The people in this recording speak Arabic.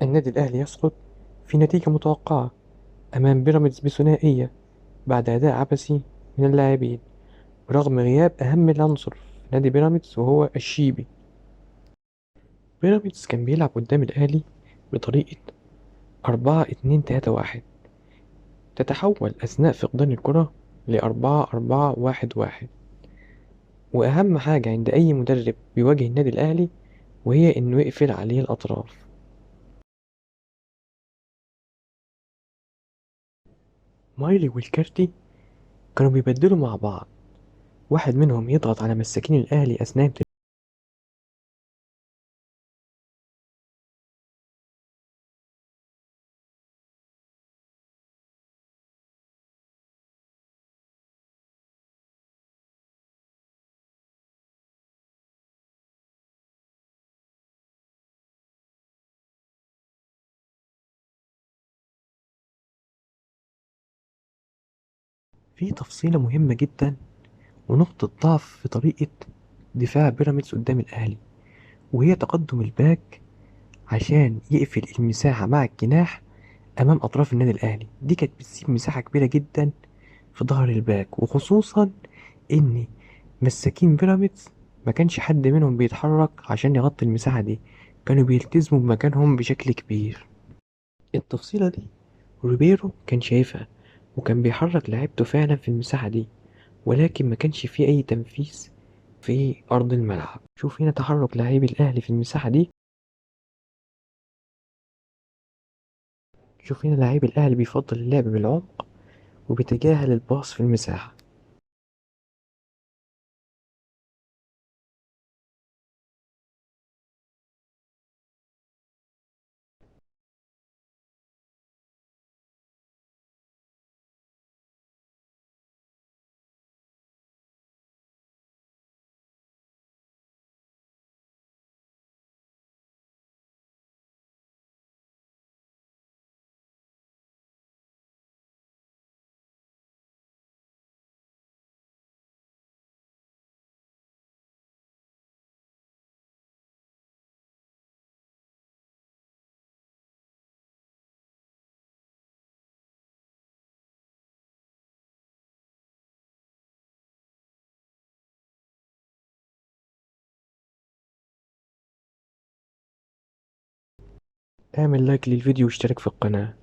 النادي الأهلي يسقط في نتيجة متوقعة أمام بيراميدز بثنائية بعد أداء عبثي من اللاعبين رغم غياب أهم العنصر في نادي بيراميدز وهو الشيبي. بيراميدز كان بيلعب قدام الأهلي بطريقة 4-2-3-1 تتحول أثناء فقدان الكرة ل4-4-1-1. وأهم حاجة عند أي مدرب بيواجه النادي الأهلي وهي إنه يقفل عليه الأطراف. مايلي والكارتي كانوا بيبدلوا مع بعض، واحد منهم يضغط على مساكين الأهلي أثناء في تفصيلة مهمة جدا ونقطة ضعف في طريقة دفاع بيراميدز قدام الأهلي، وهي تقدم الباك عشان يقفل المساحة مع الجناح أمام أطراف النادي الأهلي. دي كانت بتسيب مساحة كبيرة جدا في ظهر الباك، وخصوصا إن مساكين بيراميدز ما كانش حد منهم بيتحرك عشان يغطي المساحة دي، كانوا بيلتزموا بمكانهم بشكل كبير. التفصيلة دي روبيرو كان شايفها وكان بيحرك لعيبته فعلا في المساحة دي، ولكن ما كانش فيه أي تنفيذ في أرض الملعب. شوف هنا تحرك لاعبي الأهلي في المساحة دي، شوف هنا لاعبي الأهلي بيفضل اللعب بالعمق وبيتجاهل الباص في المساحة. اعمل لايك للفيديو واشترك في القناة.